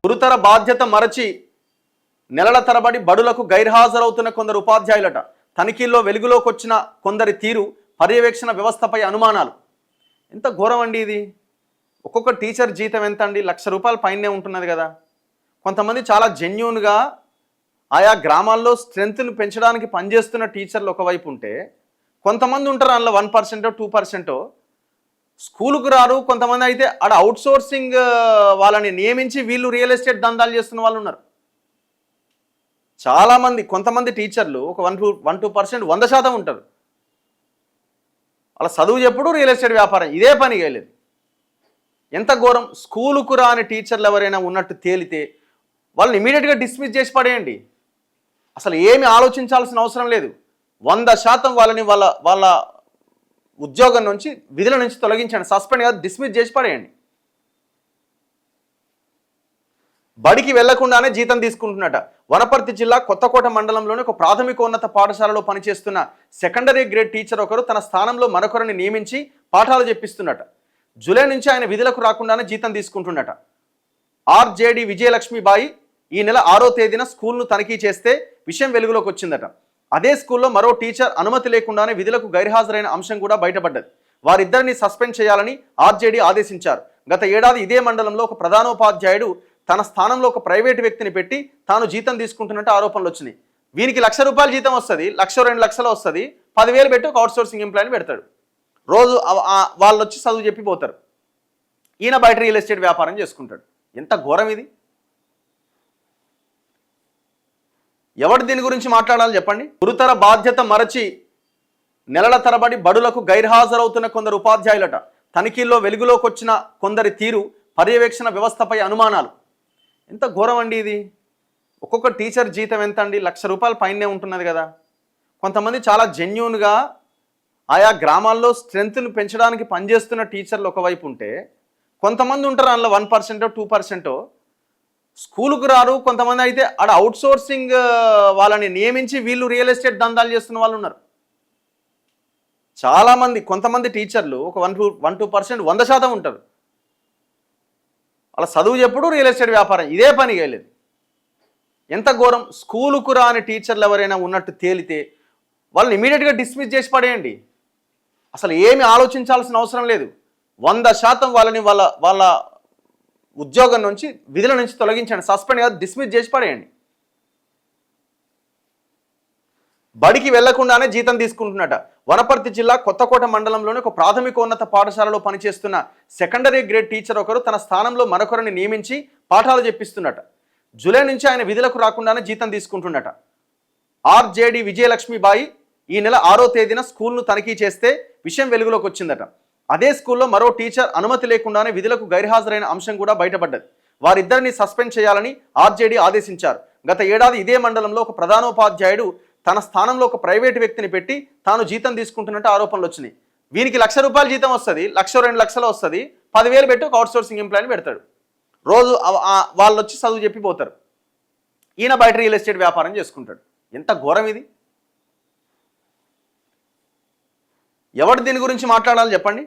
గురుతర బాధ్యత మరచి నెలల తరబడి బడులకు గైర్హాజరవుతున్న కొందరు ఉపాధ్యాయులట. తనిఖీల్లో వెలుగులోకి వచ్చిన కొందరి తీరు, పర్యవేక్షణ వ్యవస్థపై అనుమానాలు. ఎంత ఘోరం అండి ఇది. ఒక్కొక్క టీచర్ జీతం ఎంత అండి? ₹1,00,000 పైనే ఉంటున్నది కదా. కొంతమంది చాలా జెన్యూన్గా ఆయా గ్రామాల్లో స్ట్రెంత్ను పెంచడానికి పనిచేస్తున్న టీచర్లు ఒకవైపు ఉంటే, కొంతమంది ఉంటారు అందులో 1% 2% స్కూలుకు రారు. కొంతమంది అయితే ఆడ అవుట్సోర్సింగ్ వాళ్ళని నియమించి వీళ్ళు రియల్ ఎస్టేట్ దందాలు చేస్తున్న వాళ్ళు ఉన్నారు. చాలామంది కొంతమంది టీచర్లు ఒక 1-2% 100% ఉంటారు. అలా చదువు చెప్పుడు రియల్ ఎస్టేట్ వ్యాపారం, ఇదే పని చేయలేదు. ఎంత ఘోరం. స్కూలుకు రాని టీచర్లు ఎవరైనా ఉన్నట్టు తేలితే వాళ్ళని ఇమీడియట్గా డిస్మిస్ చేసి పడేయండి. అసలు ఏమి ఆలోచించాల్సిన అవసరం లేదు. 100% వాళ్ళని వాళ్ళ ఉద్యోగం నుంచి, విధుల నుంచి తొలగించండి. సస్పెండ్ కాదు, డిస్మిస్ చేసి పడేయండి. బడికి వెళ్లకుండానే జీతం తీసుకుంటున్నట. వనపర్తి జిల్లా కొత్తకోట మండలంలోని ఒక ప్రాథమికోన్నత పాఠశాలలో పనిచేస్తున్న సెకండరీ గ్రేడ్ టీచర్ ఒకరు తన స్థానంలో మరొకరిని నియమించి పాఠాలు చెప్పిస్తున్నట. జూలై నుంచి ఆయన విధులకు రాకుండానే జీతం తీసుకుంటున్నట. ఆర్జేడి విజయలక్ష్మిబాయి ఈ నెల 6వ తేదీన స్కూల్ను తనిఖీ చేస్తే విషయం వెలుగులోకి వచ్చిందట. అదే స్కూల్లో మరో టీచర్ అనుమతి లేకుండానే విధులకు గైర్హాజరైన అంశం కూడా బయటపడ్డది. వారిద్దరిని సస్పెండ్ చేయాలని ఆర్జేడీ ఆదేశించారు. గత ఏడాది ఇదే మండలంలో ఒక ప్రధానోపాధ్యాయుడు తన స్థానంలో ఒక ప్రైవేటు వ్యక్తిని పెట్టి తాను జీతం తీసుకుంటున్నట్టు ఆరోపణలు వచ్చినాయి. వీనికి ₹1,00,000 జీతం వస్తుంది, 1,00,000 2 లక్షలు వస్తుంది, 10,000 పెట్టి ఒక అవుట్సోర్సింగ్ ఎంప్లాయ్ని పెడతాడు. రోజు వాళ్ళు వచ్చి చదువు చెప్పిపోతారు. ఈయన బయట రియల్ ఎస్టేట్ వ్యాపారం చేసుకుంటాడు. ఎంత ఘోరం ఇది. ఎవరు దీని గురించి మాట్లాడాలి చెప్పండి. గురుతర బాధ్యత మరచి నెలల తరబడి బడులకు గైర్హాజరవుతున్న కొందరు ఉపాధ్యాయులట. తనిఖీల్లో వెలుగులోకి వచ్చిన కొందరి తీరు, పర్యవేక్షణ వ్యవస్థపై అనుమానాలు. ఎంత ఘోరం అండి ఇది. ఒక్కొక్క టీచర్ జీతం ఎంత అండి? ₹1,00,000 పైనే ఉంటున్నది కదా. కొంతమంది చాలా జెన్యూన్గా ఆయా గ్రామాల్లో స్ట్రెంత్ను పెంచడానికి పనిచేస్తున్న టీచర్లు ఒకవైపు ఉంటే, కొంతమంది ఉంటారు అందులో 1% 2% స్కూలుకు రారు. కొంతమంది అయితే ఆడ అవుట్సోర్సింగ్ వాళ్ళని నియమించి వీళ్ళు రియల్ ఎస్టేట్ దందాలు చేస్తున్న వాళ్ళు ఉన్నారు. చాలామంది కొంతమంది టీచర్లు ఒక 1-2% 100% ఉంటారు. అలా చదువు చెప్పుడు రియల్ ఎస్టేట్ వ్యాపారం, ఇదే పని చేయలేదు. ఎంత ఘోరం. స్కూలుకు రాని టీచర్లు ఎవరైనా ఉన్నట్టు తేలితే వాళ్ళని ఇమీడియట్గా డిస్మిస్ చేసి పడేయండి. అసలు ఏమి ఆలోచించాల్సిన అవసరం లేదు. 100% వాళ్ళని వాళ్ళ ఉద్యోగం నుంచి, విధుల నుంచి తొలగించండి. సస్పెండ్ కాదు, డిస్మిస్ చేసి పడేయండి. బడికి వెళ్లకుండానే జీతం తీసుకుంటున్నట. వనపర్తి జిల్లా కొత్తకోట మండలంలోని ఒక ప్రాథమికోన్నత పాఠశాలలో పనిచేస్తున్న సెకండరీ గ్రేడ్ టీచర్ ఒకరు తన స్థానంలో మరొకరిని నియమించి పాఠాలు చెప్పిస్తున్నట. జూలై నుంచి ఆయన విధులకు రాకుండానే జీతం తీసుకుంటున్నట. ఆర్జేడి విజయలక్ష్మిబాయి ఈ నెల 6వ తేదీన స్కూల్ను తనిఖీ చేస్తే విషయం వెలుగులోకి వచ్చిందట. అదే స్కూల్లో మరో టీచర్ అనుమతి లేకుండానే విధులకు గైర్హాజరైన అంశం కూడా బయటపడ్డది. వారిద్దరిని సస్పెండ్ చేయాలని ఆర్జేడీ ఆదేశించారు. గత ఏడాది ఇదే మండలంలో ఒక ప్రధానోపాధ్యాయుడు తన స్థానంలో ఒక ప్రైవేటు వ్యక్తిని పెట్టి తాను జీతం తీసుకుంటున్నట్టు ఆరోపణలు వచ్చినాయి. వీనికి ₹1,00,000 జీతం వస్తుంది, 1,00,000 2 లక్షలు వస్తుంది, 10,000 పెట్టి ఒక అవుట్సోర్సింగ్ ఎంప్లాయ్ని పెడతాడు. రోజు వాళ్ళు వచ్చి చదువు చెప్పిపోతారు. ఈయన బయట రియల్ ఎస్టేట్ వ్యాపారం చేసుకుంటాడు. ఎంత ఘోరం ఇది. ఎవరు దీని గురించి మాట్లాడాలి చెప్పండి.